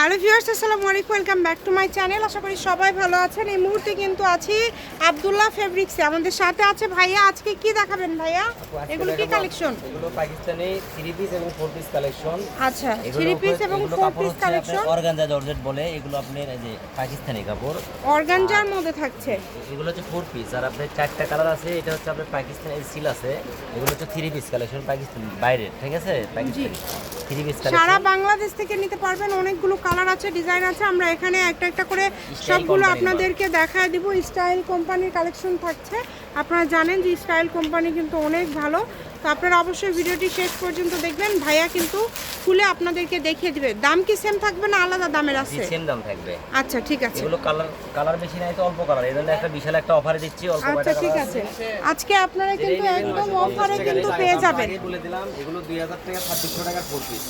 Hello viewers, আসসালামু আলাইকুম, welcome back to my channel. আশা করি সবাই ভালো আছেন। এই মুহূর্তে কিন্তু আছি আব্দুল্লাহ ফেব্রিক্সে। আমাদের সাথে আছে ভাইয়া। আজকে কি দেখাবেন ভাইয়া? এগুলো কি কালেকশন? এগুলো পাকিস্তানি 3 পিস এবং 4 পিস কালেকশন। আচ্ছা, 3 পিস এবং 4 পিস কালেকশন। অর্গানজা জর্জেট বলে এগুলো, আপনার এই যে পাকিস্তানি কাপড় অর্গানজার মধ্যে থাকছে। এগুলো হচ্ছে 4 পিস, আর আপনার 4টা কালার আছে। এটা হচ্ছে আপনার পাকিস্তানি সিল আছে। এগুলো হচ্ছে 3 পিস কালেকশন পাকিস্তান বাইরে, ঠিক আছে? পাকিস্তানি 3 পিস কালেকশন সারা বাংলাদেশ থেকে নিতে পারবেন। অনেকগুলো কালার আছে, ডিজাইন আছে। আমরা এখানে একটা একটা করে সবগুলো আপনাদেরকে দেখায় দিব। স্টাইল কোম্পানির কালেকশন থাকছে। আপনারা জানেন যে স্টাইল কোম্পানি কিন্তু অনেক ভালো। তো আপনারা অবশ্যই ভিডিওটি শেষ পর্যন্ত দেখবেন। ভাইয়া কিন্তু খুলে আপনাদেরকে দেখিয়ে দিবে। দাম কি সেম থাকবে না আলাদা দামের আছে? সেম দাম থাকবে। আচ্ছা, ঠিক আছে। এগুলো কালার বেশি নাই তো, অল্প কালার। এর জন্য একটা বিশাল একটা অফারে দিচ্ছি। অল্প আচ্ছা, ঠিক আছে। আজকে আপনারা কিন্তু একদম অফারে কিন্তু পেয়ে যাবেন। বলে দিলাম এগুলো 2000 টাকা, 2600 টাকা 4 পিস।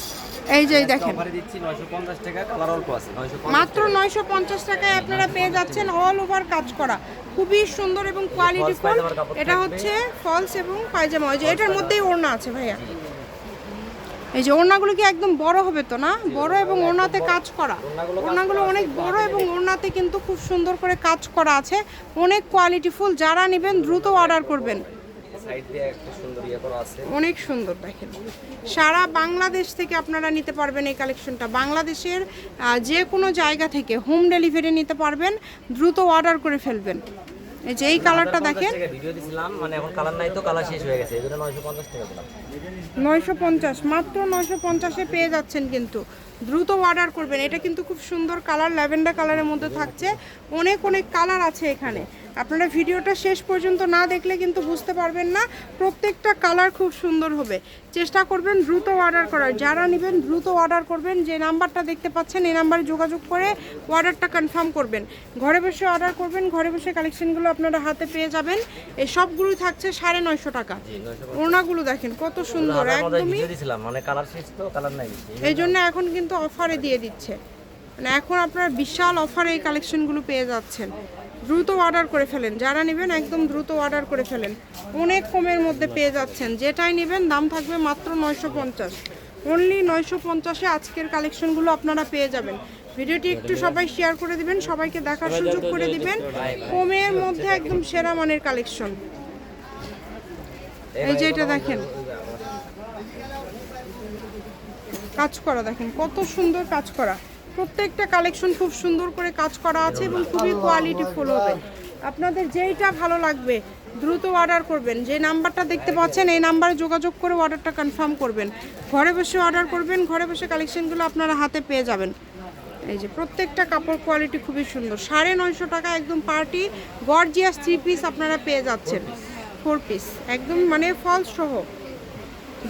এই যে দেখেন, অফারে দিচ্ছি 950 টাকা, কালার অল্প আছে। 950 মাত্র 950 টাকায় আপনারা পেয়ে যাচ্ছেন অল ওভার কাজ করা। খুবই সুন্দর এবং কোয়ালিটিফুল। এটা হচ্ছে ফলস এবং পায়জামা। ওই যে এটার মধ্যেই ওড়না আছে ভাইয়া। এই যে ওড়নাগুলো কি একদম বড় হবে তো না? বড় এবং ওড়নাতে কাজ করা। ওড়নাগুলো অনেক বড় এবং ওড়নাতে কিন্তু খুব সুন্দর করে কাজ করা আছে। অনেক কোয়ালিটিফুল। যারা নেবেন দ্রুত অর্ডার করবেন। সাইড দিয়ে একটা সুন্দর ইয়ে করা আছে। অনেক সুন্দর দেখেন। সারা বাংলাদেশ থেকে আপনারা নিতে পারবেন এই কালেকশনটা। বাংলাদেশের যে কোনো জায়গা থেকে হোম ডেলিভারি নিতে পারবেন। দ্রুত অর্ডার করে ফেলবেন। এই যে এই কালারটা দেখেন, ভিডিও দিছিলাম, মানে এখন কালার নাই তো, কালার শেষ হয়ে গেছে। এজন্য 950 টাকা দিলাম। 950, মাত্র 950-এ পেয়ে যাচ্ছেন। কিন্তু দ্রুত অর্ডার করবেন। এটা কিন্তু খুব সুন্দর কালার, ল্যাভেন্ডার কালারের মধ্যে থাকছে। অনেক অনেক কালার আছে এখানে। আপনারা ভিডিওটা শেষ পর্যন্ত না দেখলে কিন্তু বুঝতে পারবেন না। প্রত্যেকটা কালার খুব সুন্দর হবে। চেষ্টা করবেন দ্রুত অর্ডার করার। যারা নেবেন দ্রুত অর্ডার করবেন। যে নাম্বারটা দেখতে পাচ্ছেন এই নাম্বারে যোগাযোগ করে অর্ডারটা কনফার্ম করবেন। ঘরে বসে অর্ডার করবেন। ঘরে বসে কালেকশনগুলো আপনারা হাতে পেয়ে যাবেন। এই সবগুলোই থাকছে 950 টাকা। ওড়নাগুলো দেখেন কত সুন্দর, একদমই মানে কালার শেষ তো, কালার নাই। এই জন্য এখন কিন্তু অফারে দিয়ে দিচ্ছে। মানে এখন আপনারা বিশাল অফারে এই কালেকশনগুলো পেয়ে যাচ্ছেন। দ্রুত অর্ডার করে ফেলেন। যারা নেবেন একদম দ্রুত অর্ডার করে ফেলেন। অনেক কমের মধ্যে পেয়ে যাচ্ছেন। যেটাই নেবেন দাম থাকবে মাত্র 950। অনলি 950-এ আজকের কালেকশনগুলো আপনারা পেয়ে যাবেন। ভিডিওটি একটু সবাই শেয়ার করে দিবেন, সবাইকে দেখার সুযোগ করে দিবেন। কমের মধ্যে একদম সেরা মানের কালেকশন। এই যে এটা দেখেন, কাজ করা দেখেন কত সুন্দর কাজ করা। প্রত্যেকটা কালেকশন খুব সুন্দর করে কাজ করা আছে এবং খুবই কোয়ালিটিফুল হবে। আপনাদের যেইটা ভালো লাগবে দ্রুত অর্ডার করবেন। যে নাম্বারটা দেখতে পাচ্ছেন এই নাম্বারে যোগাযোগ করে অর্ডারটা কনফার্ম করবেন। ঘরে বসে অর্ডার করবেন। ঘরে বসে কালেকশনগুলো আপনারা হাতে পেয়ে যাবেন। এই যে প্রত্যেকটা কাপড় কোয়ালিটি খুবই সুন্দর। 950 টাকা একদম পার্টি গর্জিয়াস 3 পিস আপনারা পেয়ে যাচ্ছেন। 4 পিস একদম মানে ফলস সহ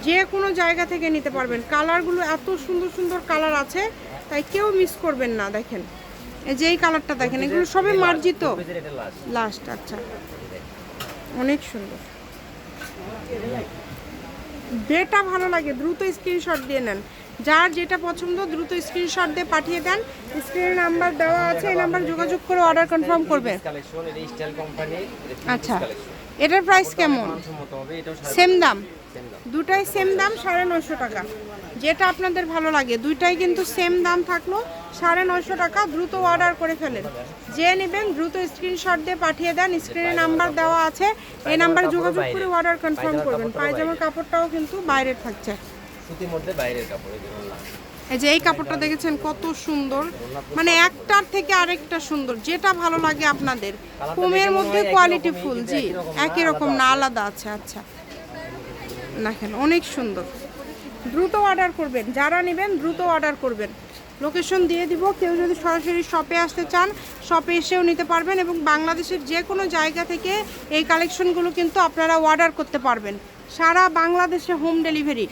যে কোনো জায়গা থেকে নিতে পারবেন। কালারগুলো এত সুন্দর সুন্দর কালার আছে, তাই কেউ মিস করবেন না। দেখেন এই যে এই কালারটা দেখেন, এগুলো সবই মার্জিত লাস্ট। আচ্ছা, অনেক সুন্দর। যেটা ভালো লাগে দ্রুত স্ক্রিনশট দিয়ে নেন। যার যেটা পছন্দ দ্রুত স্ক্রিনশট দিয়ে পাঠিয়ে দেন। স্ক্রিনে নাম্বার দেওয়া আছে, এই নাম্বার যোগাযোগ করে অর্ডার কনফার্ম করবেন। আচ্ছা, এটার প্রাইস কেমন? সেম দাম, দুটাই সেম দাম 950 টাকা। যেটা আপনাদের ভালো লাগে দুইটাই কিন্তু সেম দাম থাকলো 950 টাকা। দ্রুত অর্ডার করে ফেলেন। যে নেবেন দ্রুত স্ক্রিনশট দিয়ে পাঠিয়ে দেন। স্ক্রিনে নাম্বার দেওয়া আছে, এই নাম্বারে যোগাযোগ করে অর্ডার কনফার্ম করবেন। পায়জামার কাপড়টাও কিন্তু বাইরের থাকছে, সুতির মধ্যে বাইরের কাপড়। এই যে এই কাপড়টা দেখেছেন কত সুন্দর, মানে একটার থেকে আরেকটা সুন্দর। যেটা ভালো লাগে আপনাদের। কমের মধ্যে কোয়ালিটি ফুল। জি, একই রকম না, আলাদা আছে। আচ্ছা দেখেন অনেক সুন্দর। দ্রুত অর্ডার করবেন। যারা নেবেন দ্রুত অর্ডার করবেন। লোকেশন দিয়ে দিব। কেউ যদি সরাসরি শপে আসতে চান শপে এসেও নিতে পারবেন এবং বাংলাদেশের যে কোনো জায়গা থেকে এই কালেকশনগুলো কিন্তু আপনারা অর্ডার করতে পারবেন। সারা বাংলাদেশে হোম ডেলিভারি।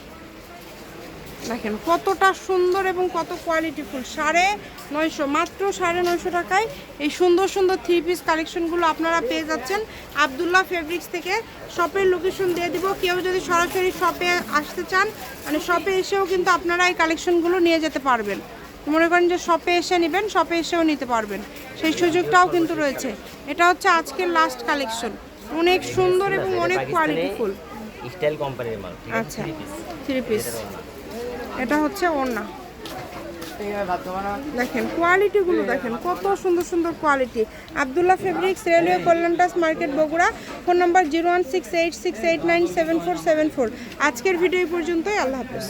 দেখেন কতটা সুন্দর এবং কত কোয়ালিটিফুল। 950, মাত্র 950 টাকায় এই সুন্দর সুন্দর 3 পিস কালেকশনগুলো আপনারা পেয়ে যাচ্ছেন আব্দুল্লাহ ফেব্রিক্স থেকে। শপের লোকেশন দিয়ে দিব। কেউ যদি সরাসরি শপে আসতে চান মানে শপে এসেও কিন্তু আপনারা এই কালেকশনগুলো নিয়ে যেতে পারবেন। মনে করেন যে শপে এসে নেবেন, শপে এসেও নিতে পারবেন, সেই সুযোগটাও কিন্তু রয়েছে। এটা হচ্ছে আজকের লাস্ট কালেকশন। অনেক সুন্দর এবং অনেক কোয়ালিটিফুল স্টাইল কোম্পানির মাল। আচ্ছা, 3 পিস। এটা হচ্ছে ওড়না। দেখেন কোয়ালিটিগুলো দেখেন কত সুন্দর সুন্দর কোয়ালিটি। আব্দুল্লাহ ফেব্রিক্স, রেলওয়ে কল্যাণটাস মার্কেট, বগুড়া। Phone number 01686897474। আজকের ভিডিও পর্যন্তই। আল্লাহ হাফেজ।